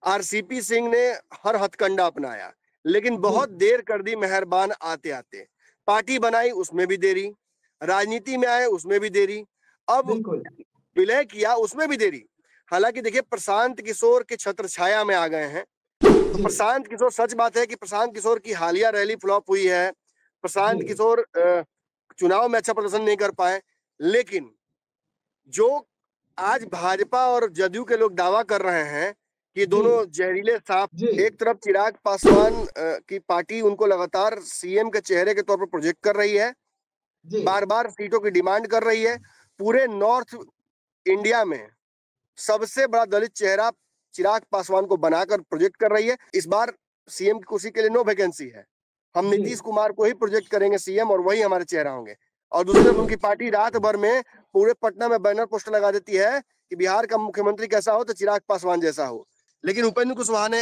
RCP Singh ने हर हथकंडा अपनाया, लेकिन बहुत देर कर दी मेहरबान आते आते। पार्टी बनाई उसमें भी देरी, राजनीति में आए उसमें भी देरी, अब बिल्कुल विलय किया उसमें भी देरी। हालांकि देखिए प्रशांत किशोर के छत्र छाया में आ गए हैं। तो जी प्रशांत किशोर, सच बात है कि प्रशांत किशोर की हालिया रैली फ्लॉप हुई है। प्रशांत जी किशोर चुनाव में अच्छा प्रदर्शन नहीं कर पाए, लेकिन जो आज भाजपा और जदयू के लोग दावा कर रहे हैं कि जी दोनों जहरीले सांप, जी एक तरफ चिराग पासवान की पार्टी उनको लगातार सीएम के चेहरे के तौर पर प्रोजेक्ट कर रही है, जी बार बार सीटों की डिमांड कर रही है। पूरे नॉर्थ इंडिया में सबसे बड़ा दलित चेहरा चिराग पासवान को बनाकर प्रोजेक्ट कर रही है। इस बार सीएम की कुर्सी के लिए नो वैकेंसी है, हम जी नीतीश कुमार को ही प्रोजेक्ट करेंगे सीएम और वही हमारे चेहरा होंगे। और दूसरी तरफ उनकी पार्टी रात भर में पूरे पटना में बैनर पोस्टर लगा देती है कि बिहार का मुख्यमंत्री कैसा हो तो चिराग पासवान जैसा हो। लेकिन उपेंद्र कुशवाहा ने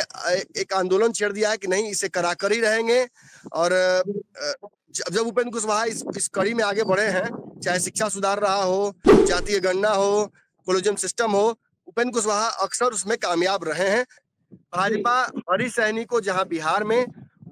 एक आंदोलन छेड़ दिया है कि नहीं, इसे कराकर ही रहेंगे। और जब उपेंद्र कुशवाहा इस कड़ी में आगे बढ़े हैं, चाहे शिक्षा सुधार रहा हो, जातीय गणना हो, कोलोजियम सिस्टम हो, उपेंद्र कुशवाहा अक्सर उसमें कामयाब रहे हैं। भाजपा हरी सैनी को जहां बिहार में,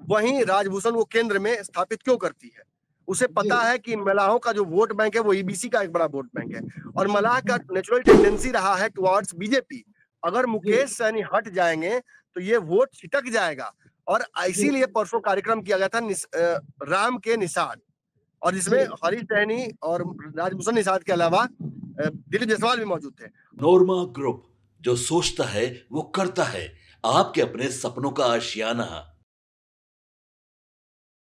वहीं राजभूषण वो केंद्र में स्थापित क्यों करती है? उसे पता है कि मलाहों का जो वोट बैंक है वो ईबीसी का एक बड़ा वोट बैंक है, और मलाह का नेचुरल टेंडेंसी रहा है टुवर्ड्स बीजेपी। अगर मुकेश सैनी हट जाएंगे तो ये वोट छिटक जाएगा। और इसीलिए परसों कार्यक्रम किया गया था राम के निषाद, और जिसमें हरीश सहनी और राजभूषण निषाद के अलावा दिलीप जायसवाल भी मौजूद थे। नोरमा ग्रुप, जो सोचता है वो करता है। आपके अपने सपनों का आशियाना।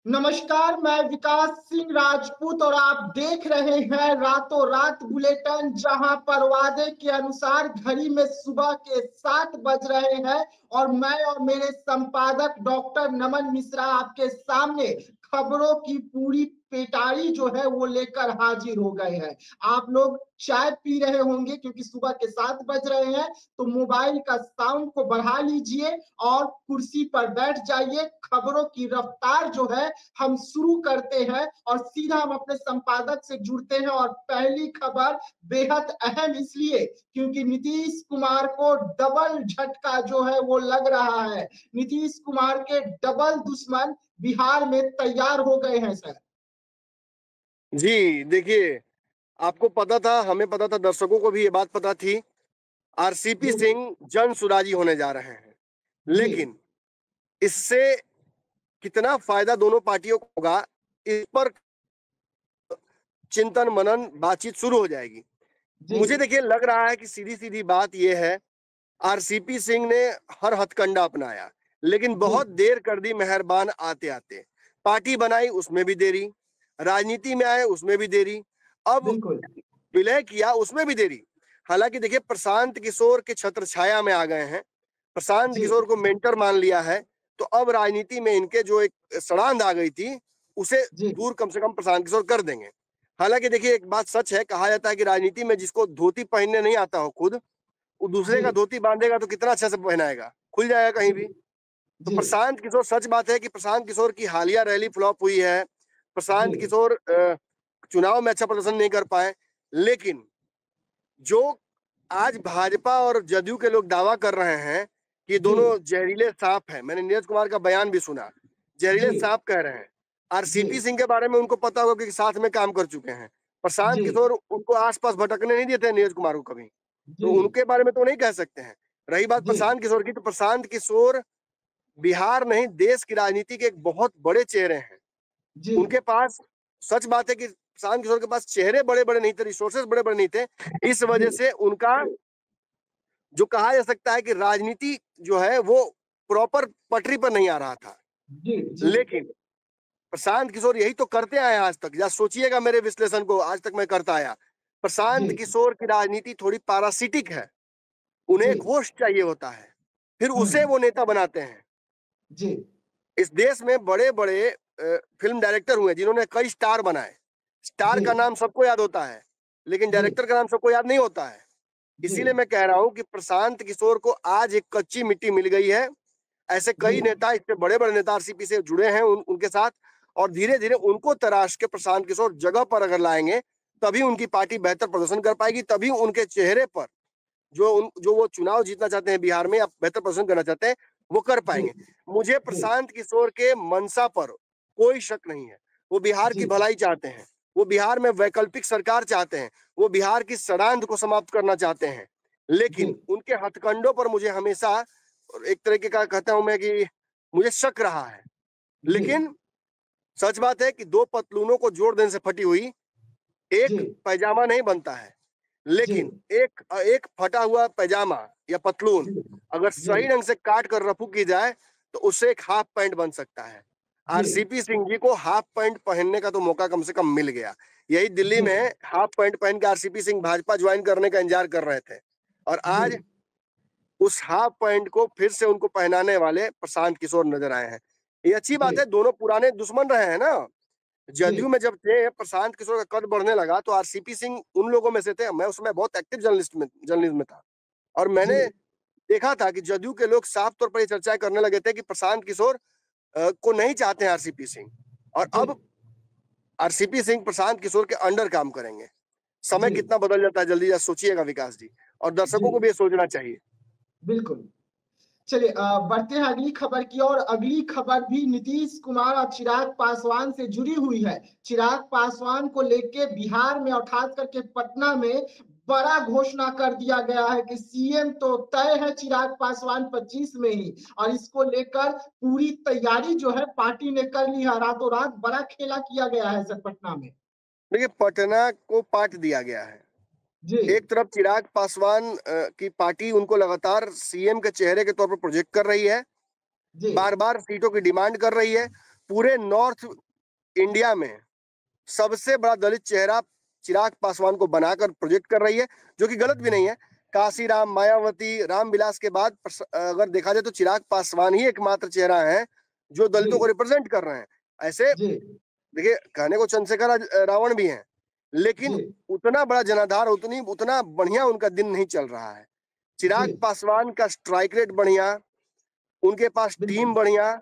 नमस्कार, मैं विकास सिंह राजपूत और आप देख रहे हैं रातों रात बुलेटिन, जहां पर वादे के अनुसार घड़ी में सुबह के 7 बज रहे हैं और मैं और मेरे संपादक डॉक्टर नमन मिश्रा आपके सामने खबरों की पूरी पेटारी जो है वो लेकर हाजिर हो गए हैं। आप लोग चाय पी रहे होंगे क्योंकि सुबह के 7 बज रहे हैं, तो मोबाइल का साउंड को बढ़ा लीजिए और कुर्सी पर बैठ जाइए। खबरों की रफ्तार जो है हम शुरू करते हैं और सीधा हम अपने संपादक से जुड़ते हैं। और पहली खबर बेहद अहम इसलिए क्योंकि नीतीश कुमार को डबल झटका जो है वो लग रहा है। नीतीश कुमार के डबल दुश्मन बिहार में तैयार हो गए हैं सर। जी देखिए, आपको पता था, हमें पता था, दर्शकों को भी ये बात पता थी, आरसीपी सिंह जन सुराजी होने जा रहे हैं। लेकिन इससे कितना फायदा दोनों पार्टियों को होगा, इस पर चिंतन मनन बातचीत शुरू हो जाएगी। मुझे देखिए लग रहा है कि सीधी सीधी बात यह है, आरसीपी सिंह ने हर हथकंडा अपनाया, लेकिन बहुत देर कर दी मेहरबान आते आते। पार्टी बनाई उसमें भी देरी, राजनीति में आए उसमें भी देरी, अब विलय किया उसमें भी देरी। हालांकि देखिए प्रशांत किशोर के छत्र छाया में आ गए हैं, प्रशांत किशोर को मेंटर मान लिया है, तो अब राजनीति में इनके जो एक सड़ांध आ गई थी उसे दूर कम से कम प्रशांत किशोर कर देंगे। हालांकि देखिए एक बात सच है, कहा जाता है कि राजनीति में जिसको धोती पहनने नहीं आता हो खुद, वो दूसरे का धोती बांधेगा तो कितना अच्छा से पहनाएगा, खुल जाएगा कहीं भी। तो प्रशांत किशोर, सच बात है कि प्रशांत किशोर की हालिया रैली फ्लॉप हुई है। प्रशांत किशोर चुनाव में अच्छा प्रदर्शन नहीं कर पाए, लेकिन जो आज भाजपा और जदयू के लोग दावा कर रहे हैं कि दोनों जहरीले सांप हैं, मैंने नीरज कुमार का बयान भी सुना, जहरीले सांप कह रहे हैं। आरसीपी सिंह के बारे में उनको पता होगा कि साथ में काम कर चुके हैं। प्रशांत किशोर उनको आसपास भटकने नहीं देते नीरज कुमार को कभी, तो उनके बारे में तो नहीं कह सकते हैं। रही बात प्रशांत किशोर की, तो प्रशांत किशोर बिहार नहीं देश की राजनीति के एक बहुत बड़े चेहरे हैं। उनके पास, सच बात है कि प्रशांत किशोर के पास चेहरे बड़े बड़े नहीं थे, रिसोर्सेस बड़े बड़े नहीं थे, इस वजह से उनका जो कहा जा सकता है कि राजनीति जो है वो प्रॉपर पटरी पर नहीं आ रहा था। लेकिन प्रशांत किशोर यही तो करते आए आज तक, या सोचिएगा मेरे विश्लेषण को, आज तक मैं करता आया। प्रशांत किशोर की राजनीति थोड़ी पारासिटिक है, उन्हें एक होस्ट चाहिए होता है, फिर उसे वो नेता बनाते हैं। इस देश में बड़े बड़े फिल्म डायरेक्टर हुए जिन्होंने कई स्टार बनाए। स्टार का नाम सबको याद होता है, लेकिन डायरेक्टर का नाम सबको याद नहीं होता है। इसीलिए मैं कह रहा हूं कि प्रशांत किशोर को आज एक कच्ची मिट्टी मिल गई है। ऐसे कई नेता, इससे बड़े बड़े नेता आरसीपी से जुड़े हैं उनके साथ, और धीरे धीरे उनको तराश के प्रशांत किशोर जगह पर अगर लाएंगे तभी उनकी पार्टी बेहतर प्रदर्शन कर पाएगी, तभी उनके चेहरे पर जो वो चुनाव जीतना चाहते हैं बिहार में या बेहतर प्रदर्शन करना चाहते हैं वो कर पाएंगे। मुझे प्रशांत किशोर के मंशा पर कोई शक नहीं है। वो बिहार की भलाई चाहते हैं, वो बिहार में वैकल्पिक सरकार चाहते हैं, वो बिहार की षड्यंत्र को समाप्त करना चाहते हैं, लेकिन उनके हथकंडों पर मुझे हमेशा एक तरीके का कहता हूं मैं कि मुझे शक रहा है। लेकिन सच बात है कि दो पतलूनों को जोड़ देने से फटी हुई एक पैजामा नहीं बनता है, लेकिन एक फटा हुआ पैजामा या पतलून अगर सही ढंग से काट कर रफू की जाए तो उससे एक हाफ पैंट बन सकता है। आरसीपी सिंह जी को हाफ पैंट पहनने का तो मौका कम से कम मिल गया। यही दिल्ली में हाफ पैंट पहन के आरसीपी सिंह भाजपा ज्वाइन करने का इंतजार कर रहे थे, और आज उस हाफ पैंट को फिर से उनको पहनाने वाले प्रशांत किशोर नजर आए हैं। ये अच्छी बात है, दोनों पुराने दुश्मन रहे हैं ना। जदयू में जब थे प्रशांत किशोर का कद बढ़ने लगा तो आरसीपी सिंह उन लोगों में से थे। मैं उसमें बहुत एक्टिव जर्नलिस्ट में था, और मैंने देखा था कि जदयू के लोग साफ तौर पर ये चर्चा करने लगे थे कि प्रशांत किशोर को नहीं चाहते हैं आरसीपी सिंह, और अब आरसीपी सिंह प्रशांत किशोर के अंडर काम करेंगे। समय कितना बदल जाता है, जल्दी सोचिएगा विकास जी, और दर्शकों को भी सोचना चाहिए। बिल्कुल। चलिए बढ़ते हैं अगली खबर की ओर। अगली खबर भी नीतीश कुमार और चिराग पासवान से जुड़ी हुई है। चिराग पासवान को लेके बिहार में और खास करके पटना में बड़ा घोषणा कर दिया गया है कि सीएम तो तय है चिराग पासवान 25 में ही, और इसको लेकर पूरी तैयारी जो है पार्टी ने कर ली है। रातों रात बड़ा खेला किया गया है सर पटना में। देखिए, पटना को पाट दिया गया है। एक तरफ चिराग पासवान की पार्टी उनको लगातार सीएम के चेहरे के तौर पर प्रोजेक्ट कर रही है, बार बार सीटों की डिमांड कर रही है। पूरे नॉर्थ इंडिया में सबसे बड़ा दलित चेहरा चिराग पासवान को बनाकर प्रोजेक्ट कर रही है, जो कि गलत भी नहीं है। काशीराम, मायावती, रामविलास के बाद अगर देखा जाए तो चिराग पासवान ही एकमात्र चेहरा है जो दलितों को रिप्रेजेंट कर रहे हैं। ऐसे देखिए, कहने को चंद्रशेखर रावण भी हैं, लेकिन उतना बड़ा जनाधार, उतना बढ़िया उनका दिन नहीं चल रहा है। चिराग पासवान का स्ट्राइक रेट बढ़िया, उनके पास टीम बढ़िया,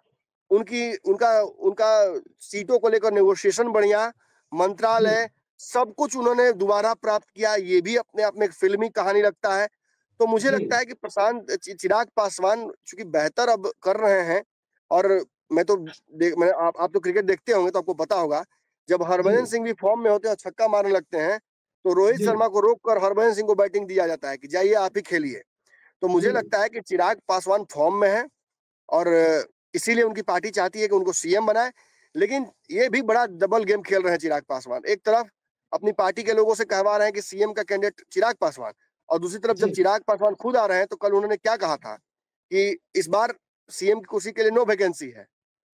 उनका सीटों को लेकर नेगोशिएशन बढ़िया, मंत्रालय सब कुछ उन्होंने दोबारा प्राप्त किया। ये भी अपने आप में एक फिल्मी कहानी लगता है। तो मुझे लगता है कि चिराग पासवान चूंकि बेहतर अब कर रहे हैं, और आप तो क्रिकेट देखते होंगे तो आपको पता होगा, जब हरभजन सिंह भी फॉर्म में होते हैं, छक्का मारने लगते हैं, तो रोहित शर्मा को रोककर हरभजन सिंह को बैटिंग दिया जाता है कि जाइए आप ही खेलिए। तो मुझे लगता है कि चिराग पासवान फॉर्म में है, और इसीलिए उनकी पार्टी चाहती है कि उनको सीएम बनाए। लेकिन ये भी बड़ा डबल गेम खेल रहे हैं चिराग पासवान। एक तरफ अपनी पार्टी के लोगों से कहवा रहे हैं कि सीएम का कैंडिडेट चिराग पासवान, और दूसरी तरफ जब चिराग पासवान खुद आ रहे हैं तो कल उन्होंने क्या कहा था कि इस बार सीएम की कुर्सी के लिए नो वैकेंसी है,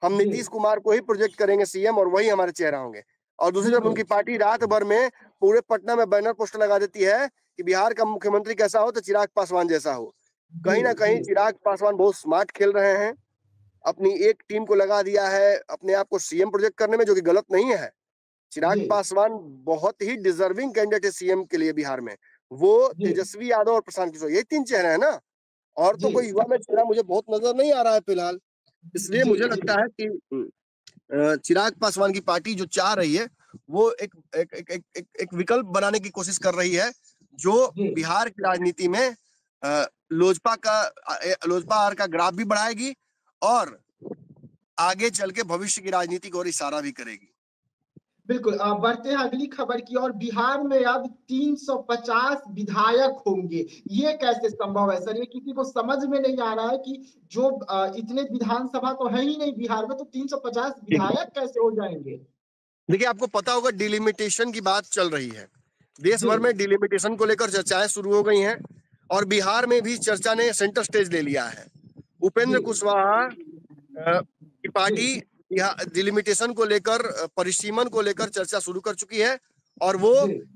हम नीतीश कुमार को ही प्रोजेक्ट करेंगे सीएम और वही हमारे चेहरा होंगे। और दूसरी तरफ उनकी पार्टी रात भर में पूरे पटना में बैनर पोस्टर लगा देती है कि बिहार का मुख्यमंत्री कैसा हो तो चिराग पासवान जैसा हो। कहीं ना कहीं चिराग पासवान बहुत स्मार्ट खेल रहे हैं, अपनी एक टीम को लगा दिया है अपने आप को सीएम प्रोजेक्ट करने में, जो कि गलत नहीं है। चिराग पासवान बहुत ही डिजर्विंग कैंडिडेट है सीएम के लिए बिहार में। वो तेजस्वी यादव और प्रशांत किशोर, ये तीन चेहरे हैं ना, और तो कोई युवा में चेहरा मुझे बहुत नजर नहीं आ रहा है फिलहाल। इसलिए मुझे लगता है कि चिराग पासवान की पार्टी जो चाह रही है वो एक विकल्प बनाने की कोशिश कर रही है, जो बिहार की राजनीति में लोजपा आर का ग्राफ भी बढ़ाएगी और आगे चल के भविष्य की राजनीति को और इशारा भी करेगी। बिल्कुल। बढ़ते हैं अगली खबर की ओर। बिहार में अब 350 विधायक होंगे, ये कैसे संभव है सर? ये किसी को समझ में नहीं आ रहा है कि जो इतने विधानसभा तो है ही नहीं बिहार में, तो 350 विधायक कैसे हो जाएंगे? देखिए, आपको पता होगा डिलिमिटेशन की बात चल रही है, देश भर में डिलिमिटेशन को लेकर चर्चाएं शुरू हो गई हैं, और बिहार में भी चर्चा ने सेंटर स्टेज ले लिया है। उपेंद्र कुशवाहा की पार्टी डिलिमिटेशन को लेकर, परिसीमन को लेकर चर्चा शुरू कर चुकी है, और वो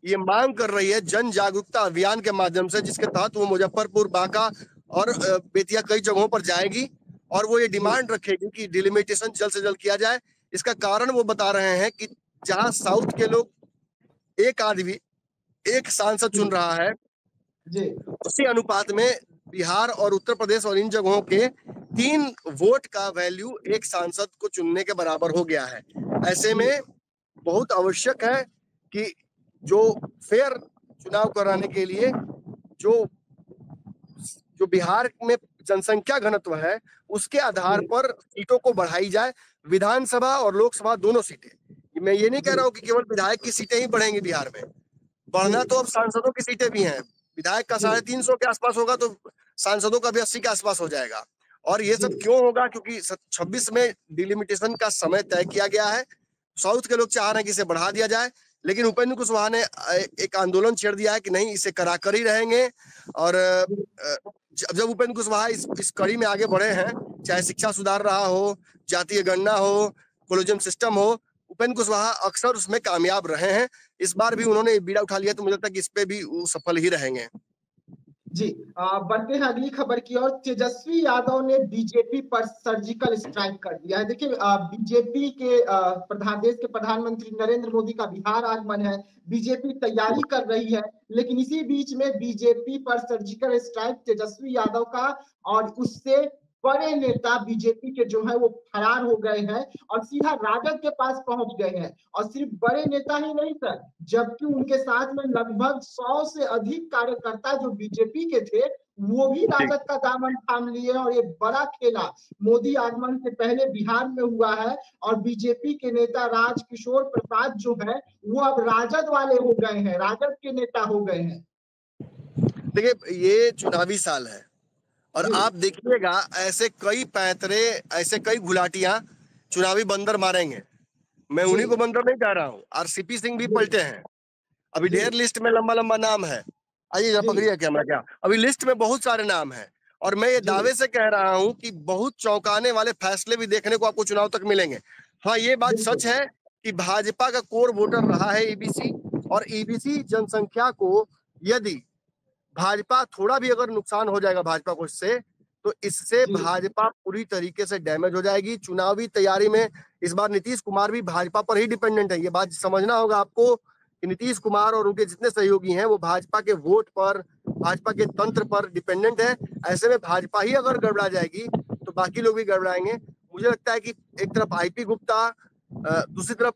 ये मांग कर रही है जन जागरूकता अभियान के माध्यम से, जिसके तहत वो मुजफ्फरपुर, बांका और बेतिया कई जगहों पर जाएगी, और वो ये डिमांड रखेगी कि डिलिमिटेशन जल्द से जल्द किया जाए। इसका कारण वो बता रहे हैं कि जहां साउथ के लोग एक आदमी एक सांसद चुन रहा है, उसी अनुपात में बिहार और उत्तर प्रदेश और इन जगहों के 3 वोट का वैल्यू एक सांसद को चुनने के बराबर हो गया है। ऐसे में बहुत आवश्यक है कि जो फेयर चुनाव कराने के लिए जो जो बिहार में जनसंख्या घनत्व है उसके आधार पर सीटों को बढ़ाई जाए, विधानसभा और लोकसभा दोनों सीटें। मैं ये नहीं कह रहा हूँ कि केवल विधायक की सीटें ही बढ़ेंगी बिहार में, बढ़ना तो अब सांसदों की सीटें भी हैं। विधायक का 350 के आसपास होगा तो सांसदों का भी 80 के आसपास हो जाएगा। और ये सब क्यों होगा? क्योंकि 26 में डिलिमिटेशन का समय तय किया गया है। साउथ के लोग चाह रहे हैं कि इसे बढ़ा दिया जाए, लेकिन उपेंद्र कुशवाहा ने एक आंदोलन छेड़ दिया है कि नहीं, इसे कराकर ही रहेंगे। और जब उपेंद्र कुशवाहा इस कड़ी में आगे बढ़े हैं, चाहे शिक्षा सुधार रहा हो, जातीय गणना हो, कोलोजियम सिस्टम हो, उपेंद्र कुशवाहा अक्सर उसमें कामयाब रहे हैं। इस बार भी उन्होंने बीड़ा उठा लिया, तो मुझे लगता है कि इस पे भी वो सफल ही रहेंगे। जी, बढ़ते हैं अगली खबर की ओर। तेजस्वी यादव ने बीजेपी पर सर्जिकल स्ट्राइक कर दिया है। देखिए, बीजेपी के देश के प्रधानमंत्री नरेंद्र मोदी का बिहार आगमन है, बीजेपी तैयारी कर रही है, लेकिन इसी बीच में बीजेपी पर सर्जिकल स्ट्राइक तेजस्वी यादव का और उससे बड़े नेता बीजेपी के जो है वो फरार हो गए हैं और सीधा राजद के पास पहुंच गए हैं। और सिर्फ बड़े नेता ही नहीं सर, जबकि उनके साथ में लगभग 100 से अधिक कार्यकर्ता जो बीजेपी के थे वो भी राजद का दामन थाम लिए। और ये बड़ा खेला मोदी आगमन से पहले बिहार में हुआ है और बीजेपी के नेता राजकिशोर प्रसाद जो है वो अब राजद वाले हो गए हैं, राजद के नेता हो गए हैं। देखिए, ये चुनावी साल है और आप देखिएगा ऐसे कई पैंतरे, ऐसे कई घुलाटियां चुनावी बंदर मारेंगे। मैं उन्हीं को बंदर नहीं कह रहा हूँ, आरसीपी सिंह भी पलटे हैं। अभी ढेर लिस्ट में लंबा लंबा नाम है। आइए पकड़िए कैमरा, क्या अभी लिस्ट में बहुत सारे नाम हैं और मैं ये दावे से कह रहा हूँ कि बहुत चौंकाने वाले फैसले भी देखने को आपको चुनाव तक मिलेंगे। हाँ, ये बात सच है कि भाजपा का कोर वोटर रहा है ईबीसी, और ईबीसी जनसंख्या को यदि भाजपा थोड़ा भी अगर नुकसान हो जाएगा भाजपा को इससे, तो इससे भाजपा पूरी तरीके से डैमेज हो जाएगी। चुनावी तैयारी में इस बार नीतीश कुमार भी भाजपा पर ही डिपेंडेंट है। ये बात समझना होगा आपको कि नीतीश कुमार और उनके जितने सहयोगी हैं वो भाजपा के वोट पर, भाजपा के तंत्र पर डिपेंडेंट है। ऐसे में भाजपा ही अगर गड़बड़ा जाएगी तो बाकी लोग भी गड़बड़ाएंगे। मुझे लगता है कि एक तरफ आईपी गुप्ता, दूसरी तरफ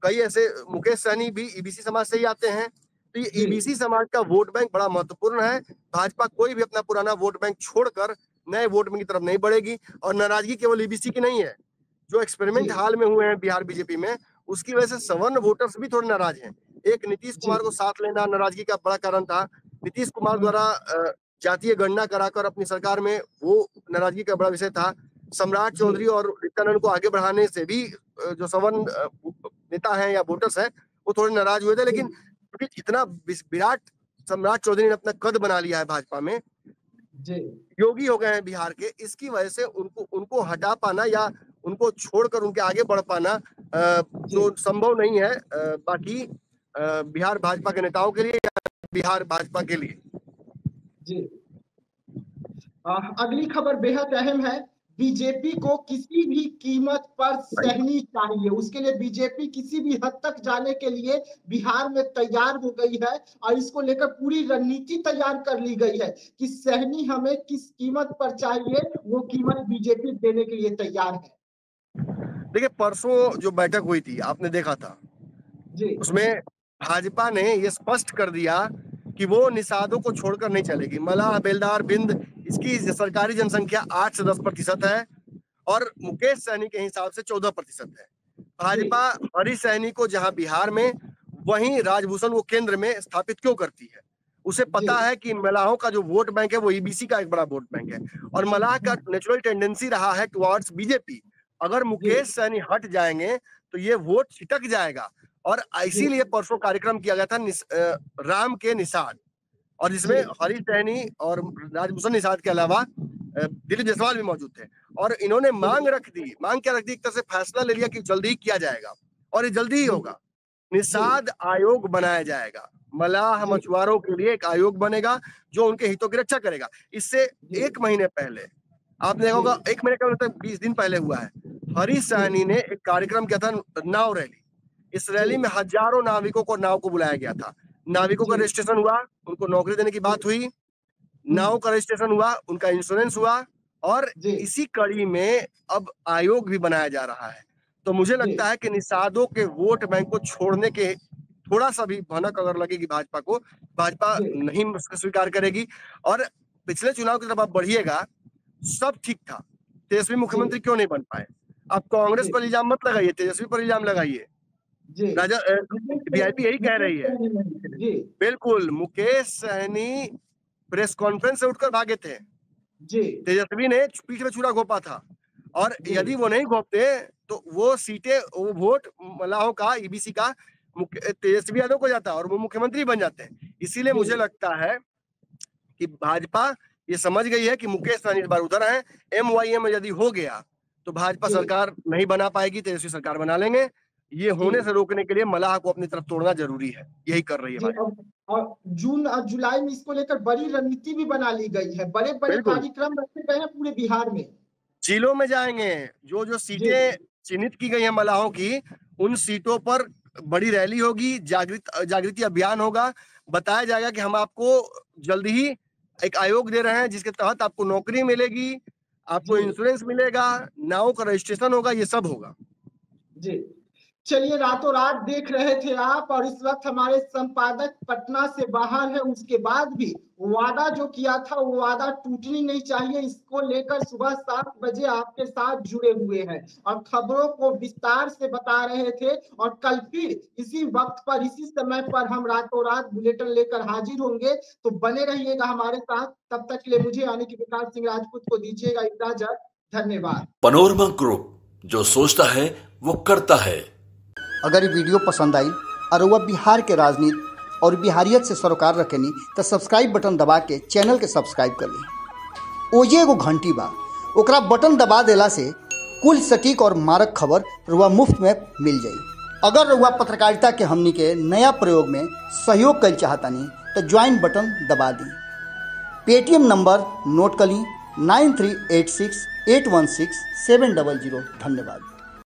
कई ऐसे मुकेश सहनी भी ईबीसी समाज से ही आते हैं। तो ये ईबीसी समाज का वोट बैंक बड़ा महत्वपूर्ण है। भाजपा कोई भी अपना पुराना वोट बैंक छोड़कर नए वोट बैंक की तरफ नहीं बढ़ेगी। और नाराजगी केवल ईबीसी की नहीं है, जो एक्सपेरिमेंट हाल में हुए हैं बिहार बीजेपी में, उसकी वजह से सवर्ण वोटर्स भी थोड़े नाराज हैं। एक नीतीश कुमार को साथ लेना नाराजगी का बड़ा कारण था। नीतीश कुमार द्वारा जातीय गणना कराकर अपनी सरकार में, वो नाराजगी का बड़ा विषय था। सम्राट चौधरी और नित्यानंद को आगे बढ़ाने से भी जो सवर्ण नेता हैं या वोटर्स हैं वो थोड़े नाराज हुए थे। लेकिन क्योंकि इतना विराट सम्राट चौधरी ने अपना कद बना लिया है भाजपा में, योगी हो गए हैं बिहार के, इसकी वजह से उनको हटा पाना या उनको छोड़कर उनके आगे बढ़ पाना तो संभव नहीं है। बाकी बिहार भाजपा के नेताओं के लिए या बिहार भाजपा के लिए। जी, अगली खबर बेहद अहम है। बीजेपी को किसी भी कीमत पर सहनी चाहिए, उसके लिए बीजेपी किसी भी हद तक जाने के लिए बिहार में तैयार हो गई है और इसको लेकर पूरी रणनीति तैयार कर ली गई है कि सहनी हमें किस कीमत पर चाहिए, वो कीमत बीजेपी देने के लिए तैयार है। देखिए, परसों जो बैठक हुई थी आपने देखा था, उसमें भाजपा ने ये स्पष्ट कर दिया कि वो निषादों को छोड़कर नहीं चलेगी। मलाह, बेलदार, बिंद, इसकी सरकारी जनसंख्या 8 से 10% है और मुकेश सहनी के हिसाब से 14% है। भाजपा हरीश सहनी को जहां बिहार में, वहीं राजभूषण वो केंद्र में स्थापित क्यों करती है? उसे पता है कि मलाहों का जो वोट बैंक है वो ईबीसी का एक बड़ा वोट बैंक है और मलाह का नेचुरल टेंडेंसी रहा है टुवर्ड्स बीजेपी। अगर मुकेश सहनी हट जाएंगे तो ये वोट छिटक जाएगा और इसीलिए परसों कार्यक्रम किया गया था राम के निषाद, और जिसमें हरीश सहनी और राजभूषण निषाद के अलावा दिलीप जायसवाल भी मौजूद थे। और इन्होंने मांग क्या रख दी, एक तरह से फैसला ले लिया कि जल्दी ही किया जाएगा और ये जल्दी ही होगा। निषाद आयोग बनाया जाएगा, मलाह मछुआरों के लिए एक आयोग बनेगा जो उनके हितों की रक्षा करेगा। इससे 1 महीने पहले आपने देखा होगा, 1 महीने का मतलब 20 दिन पहले हुआ है, हरीश सहनी ने एक कार्यक्रम किया था, नाव रैली। इस रैली में हजारों नाविकों को नाव को बुलाया गया था। नाविकों का रजिस्ट्रेशन हुआ, उनको नौकरी देने की बात हुई, नाव का रजिस्ट्रेशन हुआ, उनका इंश्योरेंस हुआ और इसी कड़ी में अब आयोग भी बनाया जा रहा है। तो मुझे लगता है कि निषादों के वोट बैंक को छोड़ने के थोड़ा सा भी भनक अगर लगेगी भाजपा को, भाजपा नहीं स्वीकार करेगी। और पिछले चुनाव की तरफ आप बढ़िएगा, सब ठीक था, तेजस्वी मुख्यमंत्री क्यों नहीं बन पाए? आप कांग्रेस पर इल्जाम मत लगाइए, तेजस्वी पर इल्जाम लगाइए। राजा वीआईपी यही कह रही है। बिल्कुल, मुकेश सहनी प्रेस कॉन्फ्रेंस से उठकर भागे थे, तेजस्वी ने पीठ में छुरा घोपा था, और यदि वो नहीं घोपते तो वो सीटें, वो वोट मलाहों का, ईबीसी का तेजस्वी यादव को जाता और वो मुख्यमंत्री बन जाते हैं। इसीलिए मुझे लगता है कि भाजपा ये समझ गई है कि मुकेश सहनी इस बार उधर है, MYM में यदि हो गया तो भाजपा सरकार नहीं बना पाएगी, तेजस्वी सरकार बना लेंगे। ये होने से रोकने के लिए मलाह को अपनी तरफ तोड़ना जरूरी है, यही कर रही है। और जून और जुलाई में इसको लेकर बड़ी रणनीति भी बना ली गई है, बड़े बड़े कार्यक्रम रखे गए हैं पूरे बिहार में। जिलों में जाएंगे, जो जो सीटें चिन्हित की गई हैं मलाहों की, उन सीटों पर बड़ी रैली होगी, जागृति अभियान होगा, बताया जाएगा कि हम आपको जल्द ही एक आयोग दे रहे हैं जिसके तहत आपको नौकरी मिलेगी, आपको इंश्योरेंस मिलेगा, नाव का रजिस्ट्रेशन होगा, ये सब होगा। जी चलिए, रातों रात देख रहे थे आप, और इस वक्त हमारे संपादक पटना से बाहर है। उसके बाद भी वादा जो किया था वो वादा टूटनी नहीं चाहिए, इसको लेकर सुबह 7 बजे आपके साथ जुड़े हुए हैं और खबरों को विस्तार से बता रहे थे। और कल फिर इसी वक्त पर, इसी समय पर हम रातों रात बुलेटिन लेकर हाजिर होंगे, तो बने रहिएगा हमारे साथ। तब तक के लिए मुझे यानी कि विकास सिंह राजपूत को दीजिएगा इजाजत। धन्यवाद। पैनोरमा ग्रुप, जो सोचता है वो करता है। अगर ये वीडियो पसंद आई और वह बिहार के राजनीति और बिहारियत से सरोकार रखेनी तो सब्सक्राइब बटन दबा के चैनल के सब्सक्राइब कर ली। ओजे एगो घंटी बा, ओकरा बटन दबा देला से कुल सटीक और मारक खबर रुआ मुफ्त में मिल जाई। अगर रुआ पत्रकारिता के हमनी के नया प्रयोग में सहयोग कर चाहतानी तो ज्वाइन बटन दबा दी। पेटीएम नंबर नोट कर ली 9386816700। धन्यवाद।